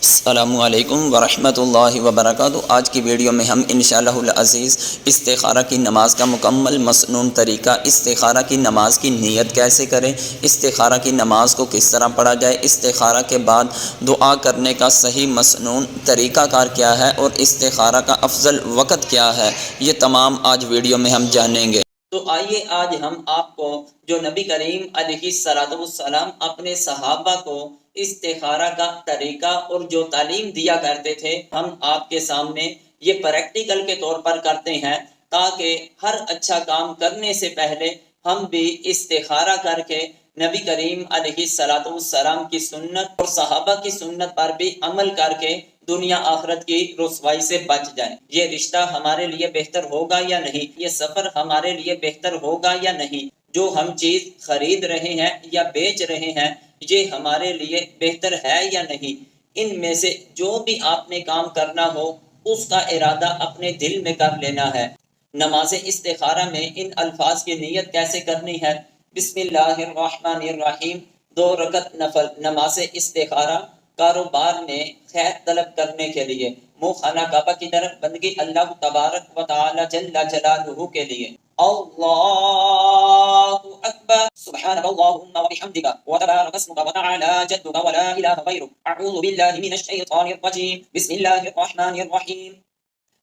السلام علیکم ورحمۃ اللہ وبرکاتہ۔ آج کی ویڈیو میں ہم انشاءاللہ العزیز استخارہ کی نماز کا مکمل مسنون طریقہ، استخارہ کی نماز کی نیت کیسے کریں، استخارہ کی نماز کو کس طرح پڑھا جائے، استخارہ کے بعد دعا کرنے کا صحیح مسنون طریقہ کار کیا ہے اور استخارہ کا افضل وقت کیا ہے، یہ تمام آج ویڈیو میں ہم جانیں گے۔ تو آئیے آج ہم آپ کو جو نبی کریم علیہ السلام اپنے صحابہ کو استخارہ کا طریقہ اور جو تعلیم دیا کرتے تھے، ہم آپ کے سامنے یہ پریکٹیکل کے طور پر کرتے ہیں تاکہ ہر اچھا کام کرنے سے پہلے ہم بھی استخارہ کر کے نبی کریم علیہ السلام کی سنت اور صحابہ کی سنت پر بھی عمل کر کے دنیا آخرت کی رسوائی سے بچ جائیں۔ یہ رشتہ ہمارے لیے بہتر ہوگا یا نہیں، یہ سفر ہمارے لیے بہتر ہوگا یا نہیں، جو ہم چیز خرید رہے ہیں یا بیچ رہے ہیں یہ ہمارے لیے بہتر ہے یا نہیں، ان میں سے جو بھی آپ نے کام کرنا ہو اس کا ارادہ اپنے دل میں کر لینا ہے۔ نماز استخارہ میں ان الفاظ کی نیت کیسے کرنی ہے؟ بسم اللہ الرحمن الرحیم، 2 رکعت نفل نماز استخارہ، کاروبار میں خیر طلب کرنے کے لیے، منہ خانہ کعبہ کی طرف، بندگی اللہ تبارک و تعالی جل جلالہ کے لیے۔ اللہ اکبر، سبحانک اللہم و بحمدک وتبارک اسمک وتعالی جدک ولا الہ غیرک، اعوذ باللہ من الشیطان الرجیم، بسم اللہ الرحمن الرحیم،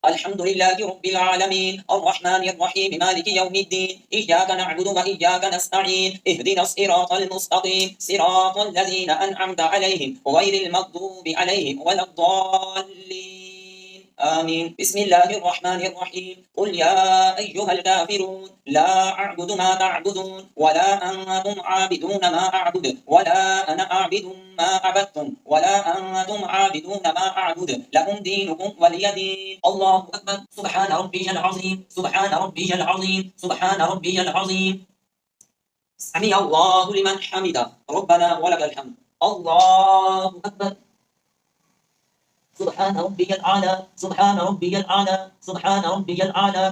الحمد للہ رب العالمین، الرحمن الرحیم، مالک یوم الدین، ایاک نعبد و ایاک نستعین، اہدنا الصراط المستقیم، صراط الذین انعمت علیہم غیر المغضوب علیہم ولا الضالین، آمین۔ بسم اللہ الرحمن الرحیم، قل یا ایہا الکافرون لا اعبد ما تعبدون ولا انتم عابدون ما اعبد ولا انا عابد ما عبدتم ولا انتم عابدون ما اعبد لکم دینکم ولی دین۔ اللہ اکبر، سبحان ربی العظیم، سبحان ربی العظیم، سبحان ربی العظیم، سمع اللہ لمن حمدہ، ربنا ولک الحمد، اللہ اکبر، سبحان ربی العالی، سبحان ربی العالی، سبحان ربی العالی،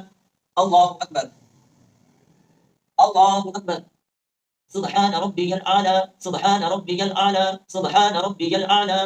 اللہ اکبر، اللہ اکبر، سبحان ربی العالی، سبحان ربی العالی، سبحان ربی العالی،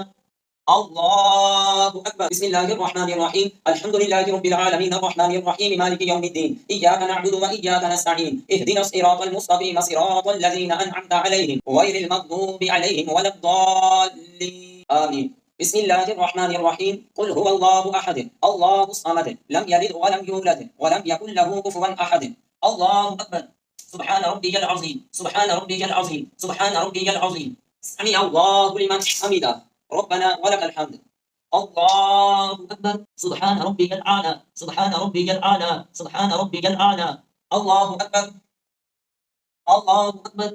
اللہ اکبر۔ بسم اللہ الرحمن الرحیم، الحمد للہ رب العالمین، الرحمن الرحیم، مالک یوم الدین، ایاک نعبد و ایاک نستعین، اہدنا الصراط المستقیم، صراط الذین انعمت علیہم غیر المغضوب علیہم ولا الضالین، آمین۔ بسم اللہ الرحمن الرحیم، قل هو اللہ احد، اللہ الصمد، لم یلد ولم یولد ولم یکن له کفوا احد، اللہ اکبر، سبحان ربی العظیم، سبحان ربی العظیم، سبحان ربی العظیم، سمع اللہ لمن حمدہ، ربنا ولک الحمد، اللہ اکبر، سبحان ربی العالی، سبحان ربی العالی، سبحان ربی العالی، اللہ اکبر، اللہ اکبر،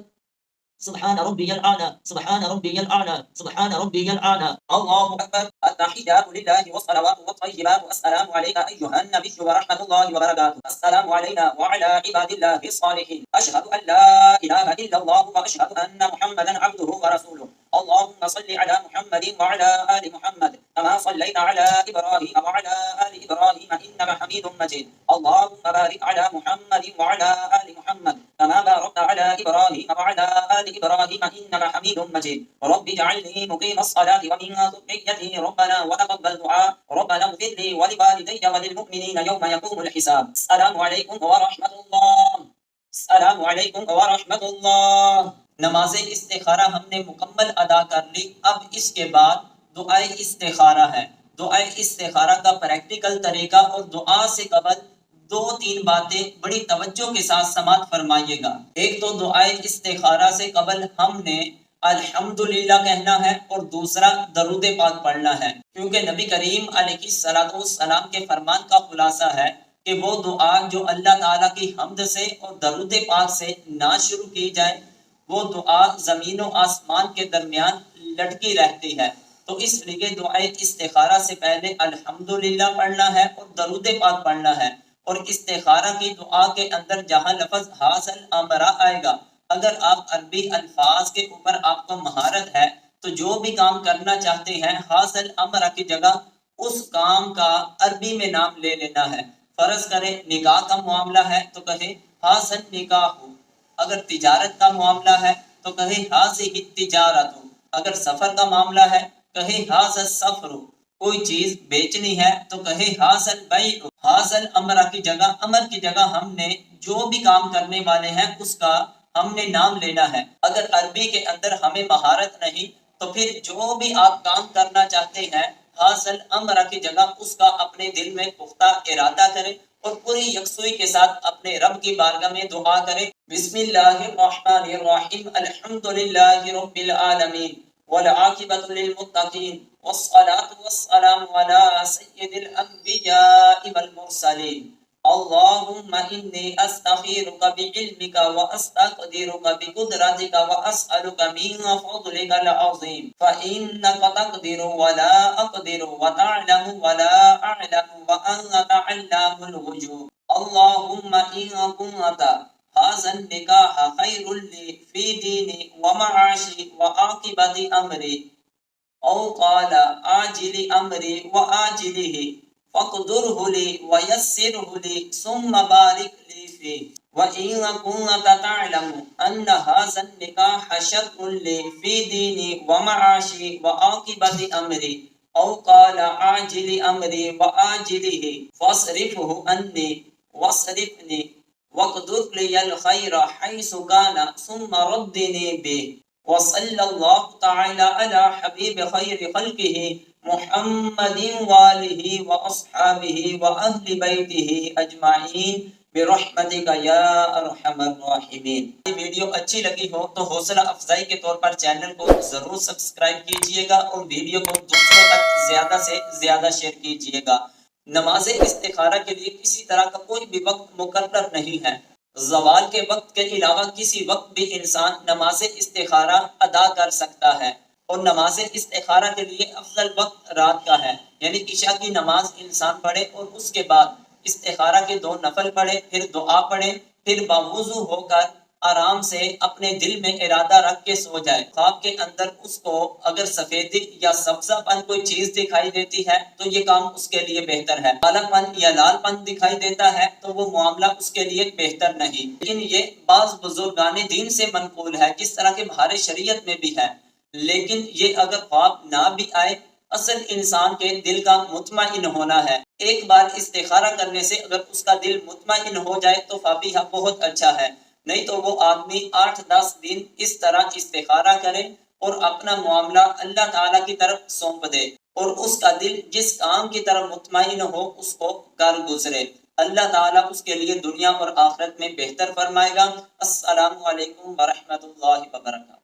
سبحان ربی العالی، سبحان ربی العالی، سبحان ربی العالی، اللہ اکبر۔ التحیات للہ والصلوات والطیبات، السلام علیک ایہا النبی ورحمۃ اللہ وبرکاتہ، السلام علینا وعلی عباد اللہ الصالحین، اشہد ان لا الہ الا اللہ واشہد ان محمدا عبدہ ورسولہ، اللہم صل علی محمد وعلی آل محمد کما صلیت علی ابراہیم وعلی آل ابراہیم انک حمید مجید، اللہم بارک علی محمد وعلی آل محمد کما بارکت علی ابراہیم وعلی آل ابراہیم انک حمید مجید، رب اجعلنی مقیم الصلاۃ ومن ذریتی ربنا وتقبل دعاء، ربنا اغفر لی ولوالدی وللمؤمنین یوم یقوم الحساب۔ السلام علیکم ورحمۃ اللہ، السلام علیکم ورحمۃ اللہ۔ نماز استخارہ ہم نے مکمل ادا کر لی، اب اس کے بعد دعائے استخارہ ہے۔ دعائے استخارہ کا پریکٹیکل طریقہ اور دعا سے قبل 2-3 باتیں بڑی توجہ کے ساتھ سماعت فرمائیے گا۔ ایک تو دعائے استخارہ سے قبل ہم نے الحمدللہ کہنا ہے اور دوسرا درود پاک پڑھنا ہے، کیونکہ نبی کریم علیہ السلام کے فرمان کا خلاصہ ہے کہ وہ دعا جو اللہ تعالیٰ کی حمد سے اور درود پاک سے نہ شروع کی جائے وہ دعا زمین و آسمان کے درمیان لٹکی رہتی ہے۔ تو اس لیے دعائے استخارہ سے پہلے الحمدللہ پڑھنا ہے اور درود پاک پڑھنا ہے، اور استخارہ کی دعا کے اندر جہاں لفظ حاصل امرا آئے گا، اگر آپ عربی الفاظ کے اوپر آپ کو مہارت ہے تو جو بھی کام کرنا چاہتے ہیں حاصل امرا کی جگہ اس کام کا عربی میں نام لے لینا ہے۔ فرض کریں نکاح کا معاملہ ہے تو کہیں حاصل نکاح ہو، اگر تجارت کا معاملہ ہے تو کہیں حاضر تجارت ہو، اگر سفر کا معاملہ ہے کہے حاضر سفر، کوئی چیز بیچنی ہے تو کہے حاضر بیع، حاضر امر کی جگہ، امر کی جگہ ہم نے جو بھی کام کرنے والے ہیں اس کا ہم نے نام لینا ہے۔ اگر عربی کے اندر ہمیں مہارت نہیں تو پھر جو بھی آپ کام کرنا چاہتے ہیں حاصل امر کی جگہ اس کا اپنے دل میں پختہ ارادہ کریں اور پوری یکسوئی کے ساتھ اپنے رب کی بارگاہ میں دعا کریں۔ بسم اللہ الرحمن الرحیم، الحمد للہ رب العالمین والعاقبۃ للمتقین والصلاة والسلام علی سید الانبیاء والمرسلین۔ اللهم إني أستخيرك بعلمك وأستقدرك بقدرتك وأسألك من فضلك العظيم فإنك تقدر ولا أقدر وتعلم ولا أعلم وأنت علام الغيوب اللهم إن كنت هذا النكاح خير لي في ديني ومعاشي وعاقبة أمري او قال عاجل امری وآجله فاقدره لي ويسره لي ثم بارك لي فيه وإن كنت تعلم أن هذا النكاح شر لي في ديني ومعاشي وعاقبة أمري او قال عاجل امری وآجله فاصرفه عني واصرفني واقدر لي الخير حيث كان ثم ردني به وصلی اللہ تعالی علی حبیب خیر خلقہ محمد والہ واصحابہ واہل بیتہ اجمعین برحمتک یا ارحم الراحمین۔ یہ ویڈیو اچھی لگی ہو تو حوصلہ افزائی کے طور پر چینل کو ضرور سبسکرائب کیجئے گا اور ویڈیو کو دوسروں تک زیادہ سے زیادہ شیئر کیجئے گا۔ نماز استخارہ کے لیے کسی طرح کا کوئی بھی وقت مقرر نہیں ہے۔ زوال کے وقت کے علاوہ کسی وقت بھی انسان نماز استخارہ ادا کر سکتا ہے، اور نماز استخارہ کے لیے افضل وقت رات کا ہے، یعنی عشاء کی نماز انسان پڑھے اور اس کے بعد استخارہ کے 2 نفل پڑھے، پھر دعا پڑھے، پھر باوضو ہو کر آرام سے اپنے دل میں ارادہ رکھ کے سو جائے۔ خواب کے اندر اس کو اگر سفیدی یا سبزہ پن کوئی چیز دکھائی دیتی ہے تو یہ کام اس کے لیے بہتر ہے، کالا پن یا لال پن دکھائی دیتا ہے تو وہ معاملہ اس کے لیے بہتر نہیں، لیکن یہ بعض بزرگان دین سے منقول ہے، جس طرح کے بہار شریعت میں بھی ہے۔ لیکن یہ اگر خواب نہ بھی آئے، اصل انسان کے دل کا مطمئن ہونا ہے۔ ایک بار استخارہ کرنے سے اگر اس کا دل مطمئن ہو جائے تو فابیہ بہت اچھا ہے، نہیں تو وہ آدمی 8-10 دن اس طرح استخارہ کرے اور اپنا معاملہ اللہ تعالیٰ کی طرف سونپ دے اور اس کا دل جس کام کی طرف مطمئن ہو اس کو کر گزرے۔ اللہ تعالیٰ اس کے لیے دنیا اور آخرت میں بہتر فرمائے گا۔ السلام علیکم ورحمۃ اللہ وبرکاتہ۔